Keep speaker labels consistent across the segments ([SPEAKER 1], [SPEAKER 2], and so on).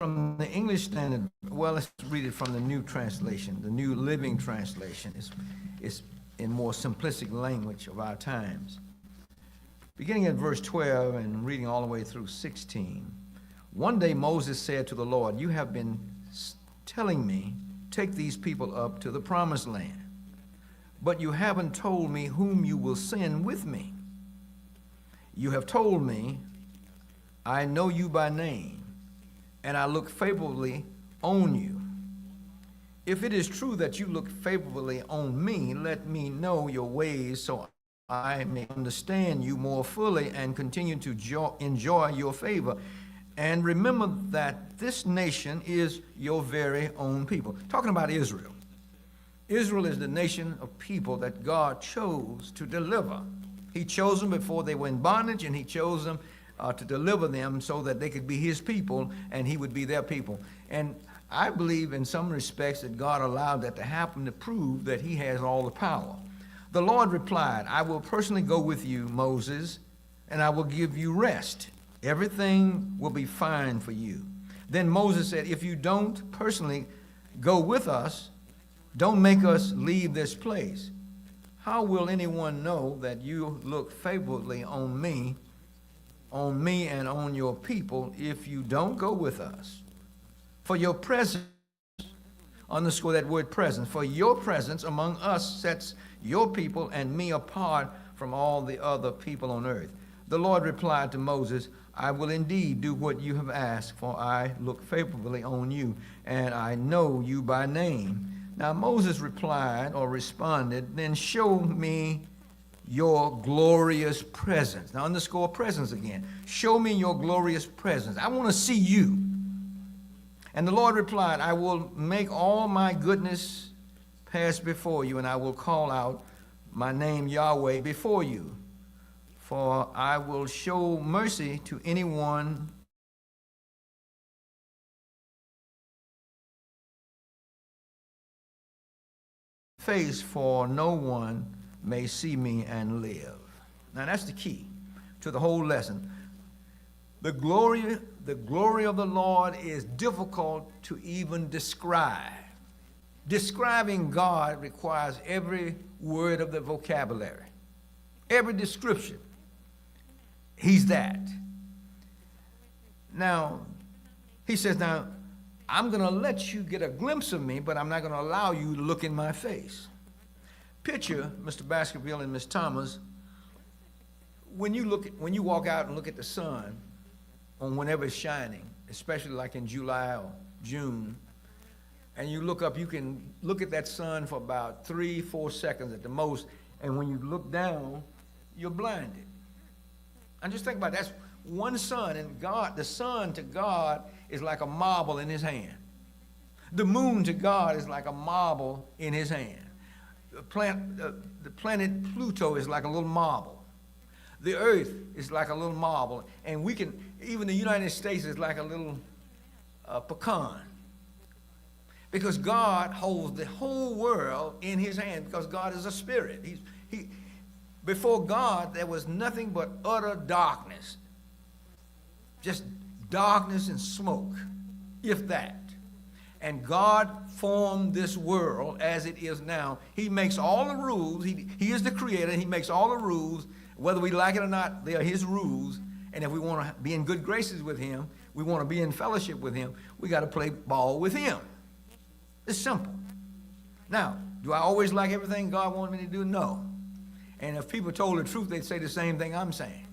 [SPEAKER 1] From the English Standard, well, let's read it from the New Translation, the New Living Translation. It's in more simplistic language of our times. Beginning at verse 12 and reading all the way through 16. One day Moses said to the Lord, "You have been telling me, take these people up to the promised land, but you haven't told me whom you will send with me. You have told me, I know you by name, and I look favorably on you. If it is true that you look favorably on me, let me know your ways so I may understand you more fully and continue to enjoy your favor. And remember that this nation is your very own people. Talking about Israel. Israel is the nation of people that God chose to deliver. He chose them before they were in bondage, and he chose them to deliver them so that they could be his people and he would be their people. And I believe in some respects that God allowed that to happen to prove that he has all the power. The Lord replied, I will personally go with you, Moses, and I will give you rest. Everything will be fine for you. Then Moses said, if you don't personally go with us, don't make us leave this place. How will anyone know that you look favorably on me and on your people if you don't go with us? For your presence, underscore that word presence, for your presence among us sets your people and me apart from all the other people on earth. The Lord replied to Moses, I will indeed do what you have asked, for I look favorably on you, and I know you by name. Now Moses replied or responded, then show me your glorious presence. Now underscore presence again. Show me your glorious presence. I want to see you. And the Lord replied, I will make all my goodness pass before you, and I will call out my name Yahweh before you. For I will show mercy to anyone face, for no one may see me and live. Now that's the key to the whole lesson. The glory of the Lord is difficult to even describe. Describing God requires every word of the vocabulary, every description. He's that. Now, he says, now, I'm going to let you get a glimpse of me, but I'm not going to allow you to look in my face. Picture, Mr. Baskerville and Miss Thomas, when you walk out and look at the sun on whenever it's shining, especially like in July or June, and you look up, you can look at that sun for about 3-4 seconds at the most, and when you look down, you're blinded. And just think about it. That's one sun, and God, the sun to God is like a marble in his hand. The moon to God is like a marble in his hand. The planet Pluto is like a little marble. The earth is like a little marble, and even the United States is like a little pecan. Because God holds the whole world in his hand, because God is a spirit. Before God, there was nothing but utter darkness. Just darkness and smoke, if that. And God formed this world as it is now. He makes all the rules. He is the creator. He makes all the rules. Whether we like it or not, they are his rules. And if we want to be in good graces with him, we want to be in fellowship with him, we got to play ball with him. It's simple. Now, do I always like everything God wants me to do? No. And if people told the truth, they'd say the same thing I'm saying.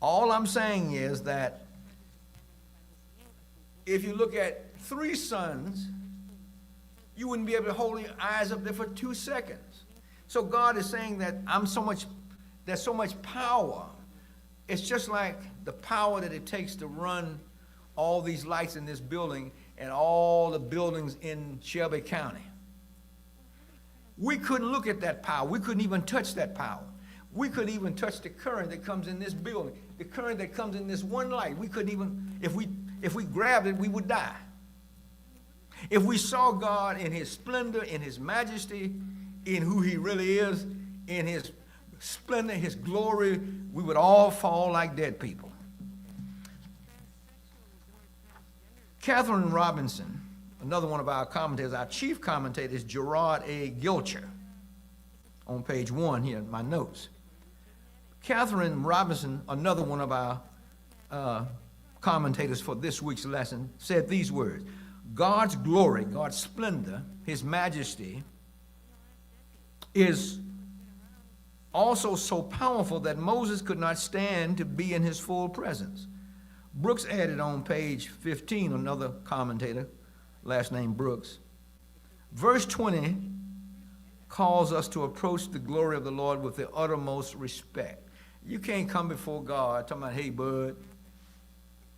[SPEAKER 1] All I'm saying is that if you look at 3 suns, you wouldn't be able to hold your eyes up there for 2 seconds. So God is saying that there's so much power. It's just like the power that it takes to run all these lights in this building and all the buildings in Shelby County. We couldn't look at that power. We couldn't even touch that power. We couldn't even touch the current that comes in this building, the current that comes in this one light. We couldn't even, if we grabbed it, we would die. If we saw God in his splendor, in his majesty, in who he really is, in his splendor, his glory, we would all fall like dead people. Catherine Robinson, another one of our commentators, our chief commentator is Gerard A. Gilcher, on page 1 here in my notes. Catherine Robinson, another one of our commentators for this week's lesson, said these words: God's glory, God's splendor, his majesty is also so powerful that Moses could not stand to be in his full presence. Brooks added on page 15, another commentator, last name Brooks, verse 20 calls us to approach the glory of the Lord with the uttermost respect. You can't come before God talking about, hey, bud,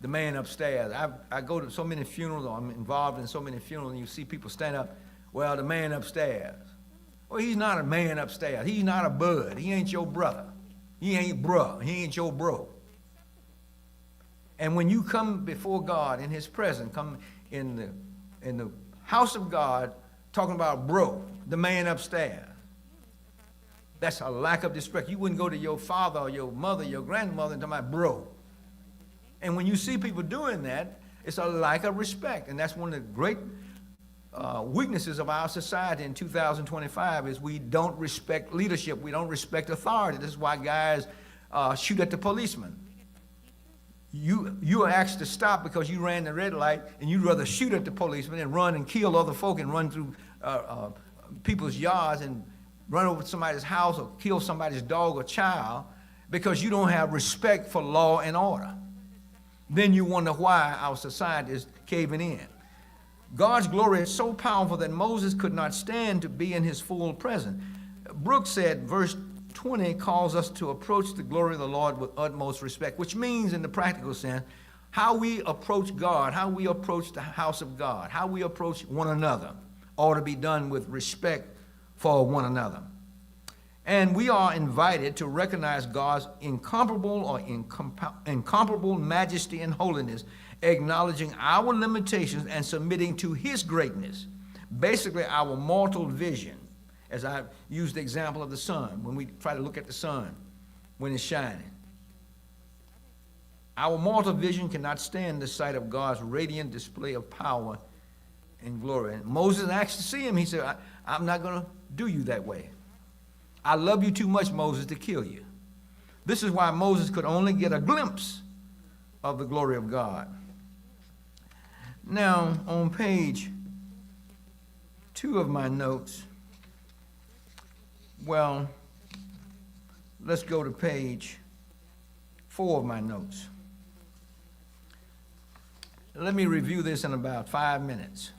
[SPEAKER 1] the man upstairs. I go to so many funerals, or I'm involved in so many funerals, and you see people stand up, well, the man upstairs. Well, he's not a man upstairs. He's not a bud. He ain't your brother. He ain't bruh. He ain't your bro. And when you come before God in his presence, come in the house of God, talking about bro, the man upstairs, that's a lack of respect. You wouldn't go to your father or your mother, your grandmother, and talk about bro. And when you see people doing that, it's a lack of respect. And that's one of the great weaknesses of our society in 2025 is we don't respect leadership. We don't respect authority. This is why guys shoot at the policeman. You are asked to stop because you ran the red light, and you'd rather shoot at the policeman and run and kill other folk and run through people's yards and run over somebody's house or kill somebody's dog or child because you don't have respect for law and order. Then you wonder why our society is caving in. God's glory is so powerful that Moses could not stand to be in his full presence. Brooks said, verse 20 calls us to approach the glory of the Lord with utmost respect, which means in the practical sense, how we approach God, how we approach the house of God, how we approach one another ought to be done with respect for one another. And we are invited to recognize God's incomparable or incomparable majesty and holiness, acknowledging our limitations and submitting to his greatness. Basically, our mortal vision, as I used the example of the sun, when we try to look at the sun when it's shining. Our mortal vision cannot stand the sight of God's radiant display of power and glory. And Moses asked to see him. He said, I'm not going to do you that way. I love you too much, Moses, to kill you. This is why Moses could only get a glimpse of the glory of God. Now, on page 2 of my notes, well, let's go to page 4 of my notes. Let me review this in about 5 minutes.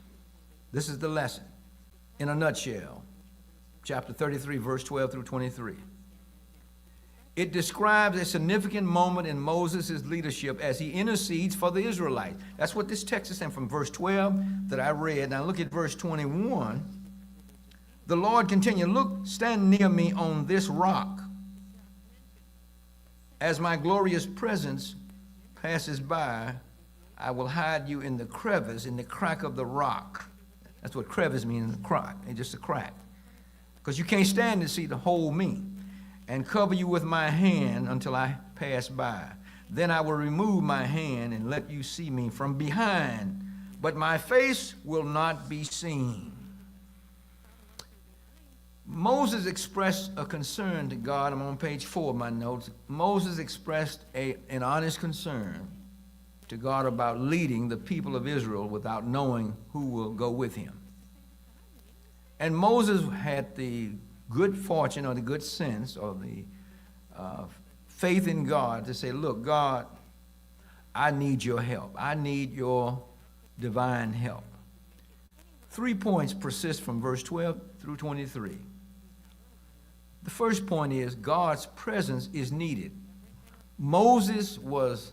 [SPEAKER 1] This is the lesson in a nutshell. Chapter 33, verse 12 through 23. It describes a significant moment in Moses' leadership as he intercedes for the Israelites. That's what this text is saying from verse 12 that I read. Now look at verse 21. The Lord continued, look, stand near me on this rock. As my glorious presence passes by, I will hide you in the crevice, in the crack of the rock. That's what crevice means, a crack. It's just a crack. Because you can't stand to see the whole me. And cover you with my hand until I pass by. Then I will remove my hand and let you see me from behind, but my face will not be seen. Moses expressed a concern to God. I'm on page 4 of my notes. Moses expressed an honest concern to God about leading the people of Israel without knowing who will go with him. And Moses had the good fortune or the good sense or the faith in God to say, look, God, I need your help. I need your divine help. 3 points persist from verse 12 through 23. The first point is God's presence is needed. Moses was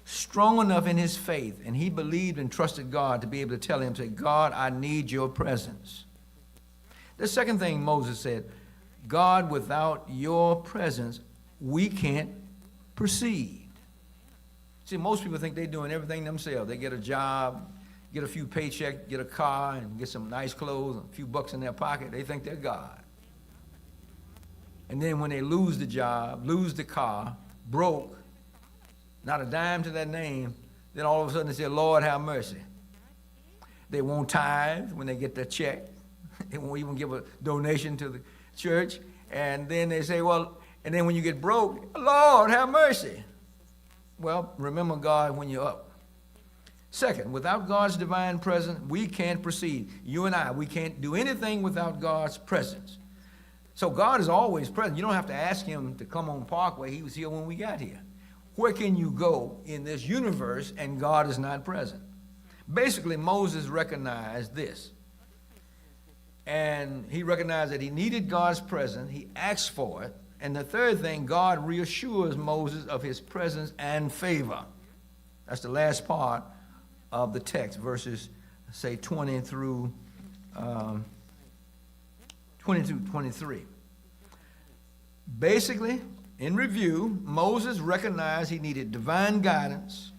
[SPEAKER 1] strong enough in his faith, and he believed and trusted God to be able to tell him, say, God, I need your presence. The second thing Moses said, God, without your presence, we can't proceed. See, most people think they're doing everything themselves. They get a job, get a few paychecks, get a car, and get some nice clothes, and a few bucks in their pocket. They think they're God. And then when they lose the job, lose the car, broke, not a dime to their name, then all of a sudden they say, Lord, have mercy. They won't tithe when they get their check. They won't even give a donation to the church. And then they say, well, and then when you get broke, Lord, have mercy. Well, remember God when you're up. Second, without God's divine presence, we can't proceed. You and I, we can't do anything without God's presence. So God is always present. You don't have to ask him to come on Parkway. He was here when we got here. Where can you go in this universe and God is not present? Basically, Moses recognized this. And he recognized that he needed God's presence. He asked for it. And the third thing, God reassures Moses of his presence and favor. That's the last part of the text, verses, say, 20 through 23. Basically, in review, Moses recognized he needed divine guidance,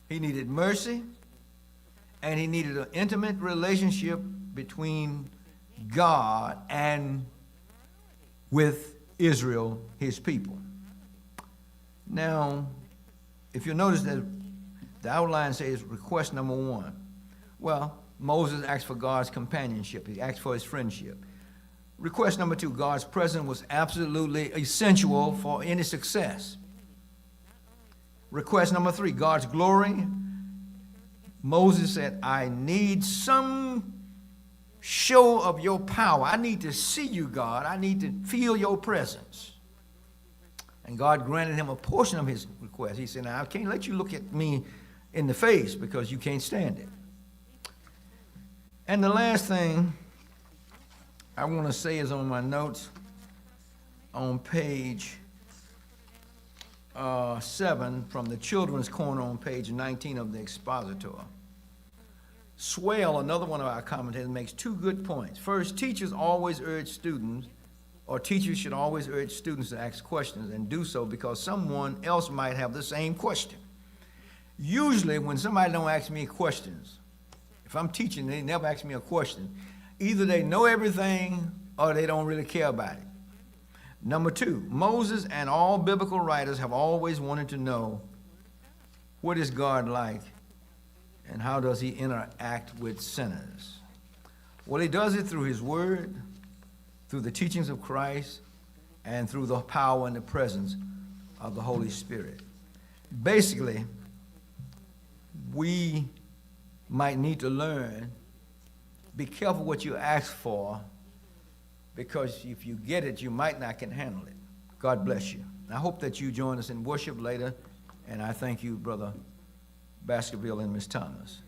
[SPEAKER 1] he needed mercy, and he needed an intimate relationship between God and with Israel, his people. Now, if you notice that the outline says request number 1. Well, Moses asked for God's companionship. He asked for his friendship. Request number 2, God's presence was absolutely essential for any success. Request number 3, God's glory. Moses said, I need some show of your power. I need to see you, God. I need to feel your presence. And God granted him a portion of his request. He said, now, I can't let you look at me in the face because you can't stand it. And the last thing I want to say is on my notes on page 7 from the children's corner on page 19 of the expositor. Swale, another one of our commentators, makes 2 good points. First, teachers always urge students, or teachers should always urge students to ask questions and do so because someone else might have the same question. Usually when somebody don't ask me questions, if I'm teaching, they never ask me a question. Either they know everything or they don't really care about it. Number 2, Moses and all biblical writers have always wanted to know, what is God like and how does he interact with sinners? Well, he does it through his word, through the teachings of Christ, and through the power and the presence of the Holy Spirit. Basically, we might need to learn, be careful what you ask for, because if you get it, you might not can handle it. God bless you. I hope that you join us in worship later, and I thank you, Brother Baskerville and Miss Thomas.